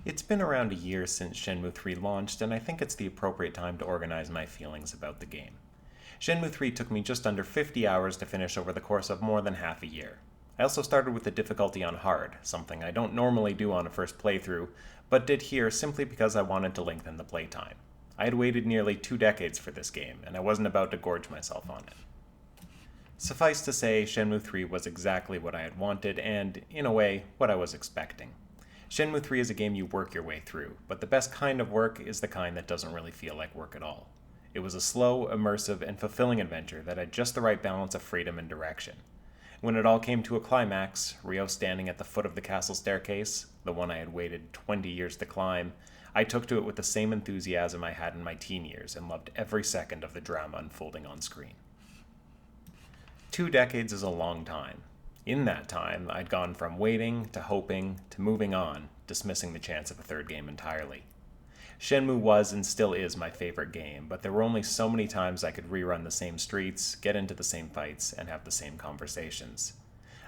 It's been around a year since Shenmue III launched, and I think it's the appropriate time to organize my feelings about the game. Shenmue III took me just under 50 hours to finish over the course of more than half a year. I also started with the difficulty on hard, something I don't normally do on a first playthrough, but did here simply because I wanted to lengthen the playtime. I had waited nearly 2 decades for this game, and I wasn't about to gorge myself on it. Suffice to say, Shenmue III was exactly what I had wanted, and, in a way, what I was expecting. Shenmue 3 is a game you work your way through, but the best kind of work is the kind that doesn't really feel like work at all. It was a slow, immersive, and fulfilling adventure that had just the right balance of freedom and direction. When it all came to a climax, Ryo standing at the foot of the castle staircase, the one I had waited 20 years to climb, I took to it with the same enthusiasm I had in my teen years and loved every second of the drama unfolding on screen. 2 decades is a long time. In that time, I'd gone from waiting to hoping to moving on, dismissing the chance of a third game entirely. Shenmue was and still is my favorite game, but there were only so many times I could rerun the same streets, get into the same fights, and have the same conversations.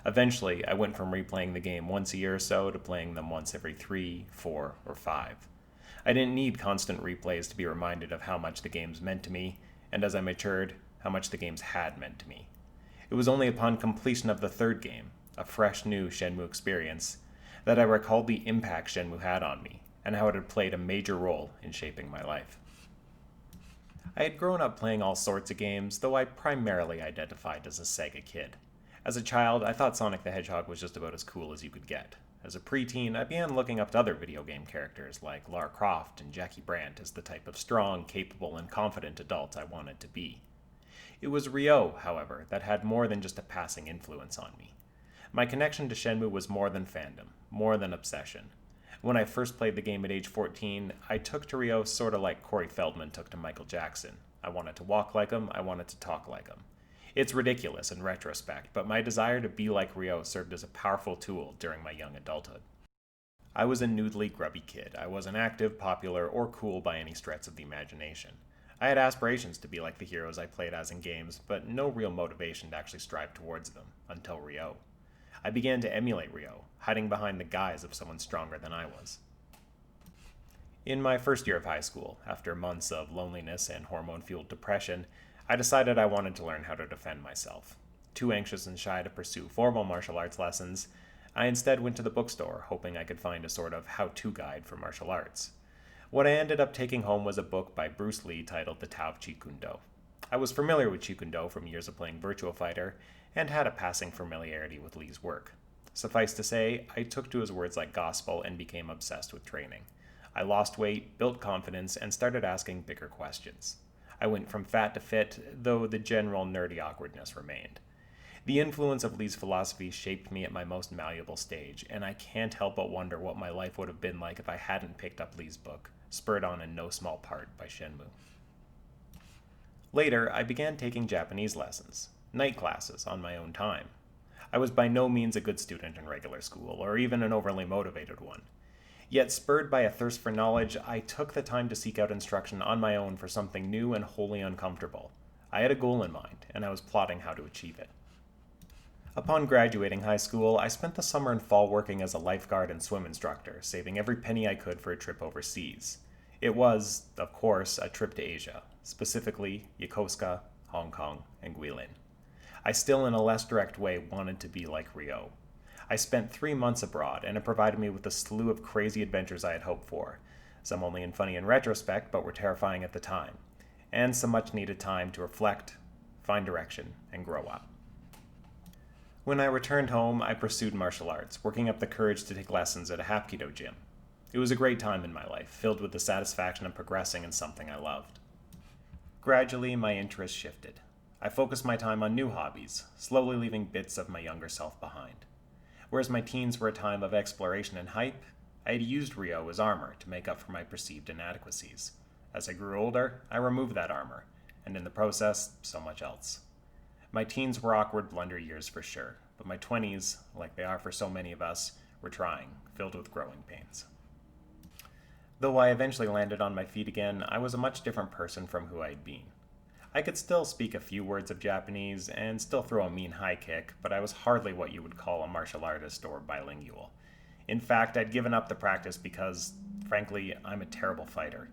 Eventually, I went from replaying the game once a year or so to playing them once every 3, 4, or 5. I didn't need constant replays to be reminded of how much the games meant to me, and as I matured, how much the games had meant to me. It was only upon completion of the third game, a fresh new Shenmue experience, that I recalled the impact Shenmue had on me, and how it had played a major role in shaping my life. I had grown up playing all sorts of games, though I primarily identified as a Sega kid. As a child, I thought Sonic the Hedgehog was just about as cool as you could get. As a preteen, I began looking up to other video game characters like Lara Croft and Jackie Brandt as the type of strong, capable, and confident adult I wanted to be. It was Ryo, however, that had more than just a passing influence on me. My connection to Shenmue was more than fandom, more than obsession. When I first played the game at age 14, I took to Ryo sort of like Corey Feldman took to Michael Jackson. I wanted to walk like him, I wanted to talk like him. It's ridiculous in retrospect, but my desire to be like Ryo served as a powerful tool during my young adulthood. I was a noodly, grubby kid. I wasn't active, popular, or cool by any stretch of the imagination. I had aspirations to be like the heroes I played as in games, but no real motivation to actually strive towards them, until Ryo. I began to emulate Ryo, hiding behind the guise of someone stronger than I was. In my first year of high school, after months of loneliness and hormone-fueled depression, I decided I wanted to learn how to defend myself. Too anxious and shy to pursue formal martial arts lessons, I instead went to the bookstore, hoping I could find a sort of how-to guide for martial arts. What I ended up taking home was a book by Bruce Lee titled The Tao of Jeet Kune Do. I was familiar with Jeet Kune Do from years of playing Virtua Fighter, and had a passing familiarity with Lee's work. Suffice to say, I took to his words like gospel and became obsessed with training. I lost weight, built confidence, and started asking bigger questions. I went from fat to fit, though the general nerdy awkwardness remained. The influence of Lee's philosophy shaped me at my most malleable stage, and I can't help but wonder what my life would have been like if I hadn't picked up Lee's book, spurred on in no small part by Shenmue. Later, I began taking Japanese lessons, night classes, on my own time. I was by no means a good student in regular school, or even an overly motivated one. Yet, spurred by a thirst for knowledge, I took the time to seek out instruction on my own for something new and wholly uncomfortable. I had a goal in mind, and I was plotting how to achieve it. Upon graduating high school, I spent the summer and fall working as a lifeguard and swim instructor, saving every penny I could for a trip overseas. It was, of course, a trip to Asia, specifically Yokosuka, Hong Kong, and Guilin. I still, in a less direct way, wanted to be like Ryo. I spent 3 months abroad, and it provided me with a slew of crazy adventures I had hoped for, some only funny in retrospect, but were terrifying at the time, and some much-needed time to reflect, find direction, and grow up. When I returned home, I pursued martial arts, working up the courage to take lessons at a Hapkido gym. It was a great time in my life, filled with the satisfaction of progressing in something I loved. Gradually, my interests shifted. I focused my time on new hobbies, slowly leaving bits of my younger self behind. Whereas my teens were a time of exploration and hype, I had used Ryo as armor to make up for my perceived inadequacies. As I grew older, I removed that armor, and in the process, so much else. My teens were awkward blunder years for sure, but my 20s, like they are for so many of us, were trying, filled with growing pains. Though I eventually landed on my feet again, I was a much different person from who I had been. I could still speak a few words of Japanese and still throw a mean high kick, but I was hardly what you would call a martial artist or bilingual. In fact, I'd given up the practice because, frankly, I'm a terrible fighter.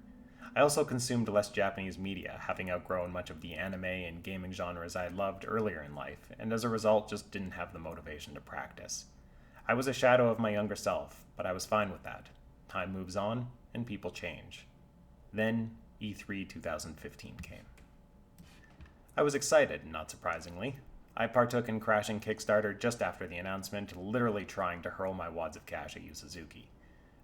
I also consumed less Japanese media, having outgrown much of the anime and gaming genres I had loved earlier in life, and as a result just didn't have the motivation to practice. I was a shadow of my younger self, but I was fine with that. Time moves on, and people change. Then, E3 2015 came. I was excited, not surprisingly. I partook in crashing Kickstarter just after the announcement, literally trying to hurl my wads of cash at Yu Suzuki.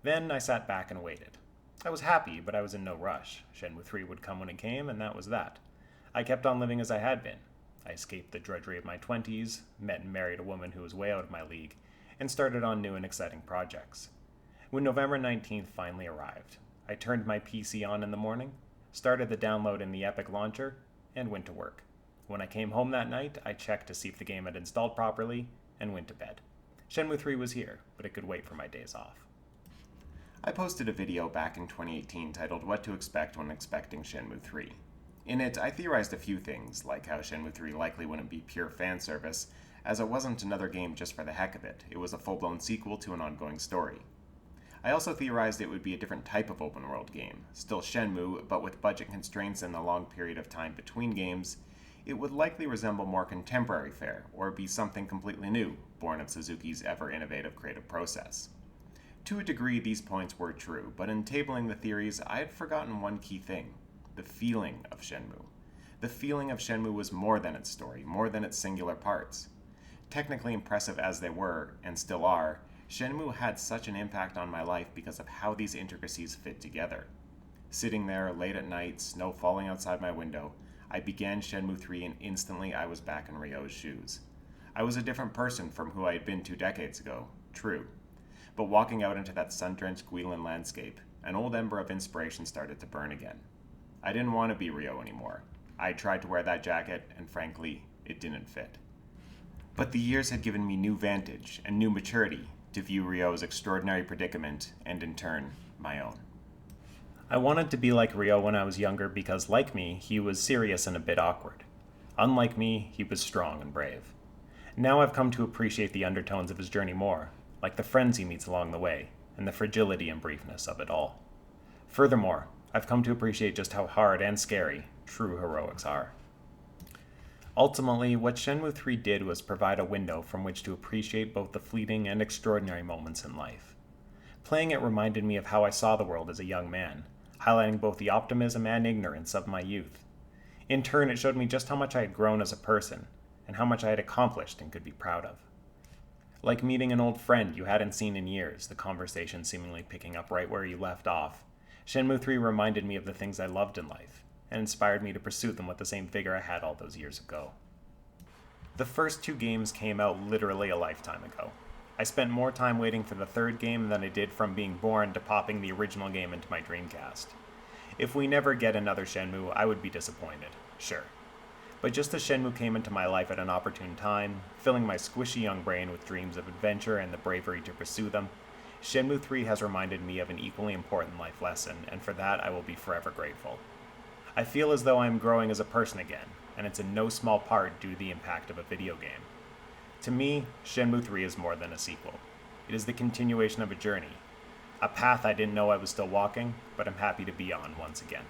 Then I sat back and waited. I was happy, but I was in no rush. Shenmue 3 would come when it came, and that was that. I kept on living as I had been. I escaped the drudgery of my 20s, met and married a woman who was way out of my league, and started on new and exciting projects. When November 19th finally arrived, I turned my PC on in the morning, started the download in the Epic launcher, and went to work. When I came home that night, I checked to see if the game had installed properly, and went to bed. Shenmue 3 was here, but it could wait for my days off. I posted a video back in 2018 titled What to Expect When Expecting Shenmue 3. In it, I theorized a few things, like how Shenmue 3 likely wouldn't be pure fan service, as it wasn't another game just for the heck of it. It was a full-blown sequel to an ongoing story. I also theorized it would be a different type of open-world game, still Shenmue, but with budget constraints and the long period of time between games. It would likely resemble more contemporary fare, or be something completely new, born of Suzuki's ever-innovative creative process. To a degree, these points were true, but in tabling the theories, I had forgotten one key thing: the feeling of Shenmue. The feeling of Shenmue was more than its story, more than its singular parts. Technically impressive as they were, and still are, Shenmue had such an impact on my life because of how these intricacies fit together. Sitting there late at night, snow falling outside my window, I began Shenmue 3 and instantly I was back in Ryo's shoes. I was a different person from who I had been 2 decades ago, true. But walking out into that sun-drenched Guilin landscape, an old ember of inspiration started to burn again. I didn't want to be Ryo anymore. I tried to wear that jacket, and frankly, it didn't fit. But the years had given me new vantage and new maturity to view Ryo's extraordinary predicament, and in turn, my own. I wanted to be like Ryo when I was younger because, like me, he was serious and a bit awkward. Unlike me, he was strong and brave. Now I've come to appreciate the undertones of his journey more, like the friends he meets along the way, and the fragility and briefness of it all. Furthermore, I've come to appreciate just how hard and scary true heroics are. Ultimately, what Shenmue 3 did was provide a window from which to appreciate both the fleeting and extraordinary moments in life. Playing it reminded me of how I saw the world as a young man, highlighting both the optimism and ignorance of my youth. In turn, it showed me just how much I had grown as a person, and how much I had accomplished and could be proud of. Like meeting an old friend you hadn't seen in years, the conversation seemingly picking up right where you left off, Shenmue 3 reminded me of the things I loved in life, and inspired me to pursue them with the same vigor I had all those years ago. The first 2 games came out literally a lifetime ago. I spent more time waiting for the 3rd game than I did from being born to popping the original game into my Dreamcast. If we never get another Shenmue, I would be disappointed, sure. But just as Shenmue came into my life at an opportune time, filling my squishy young brain with dreams of adventure and the bravery to pursue them, Shenmue 3 has reminded me of an equally important life lesson, and for that I will be forever grateful. I feel as though I am growing as a person again, and it's in no small part due to the impact of a video game. To me, Shenmue 3 is more than a sequel. It is the continuation of a journey, a path I didn't know I was still walking, but I'm happy to be on once again.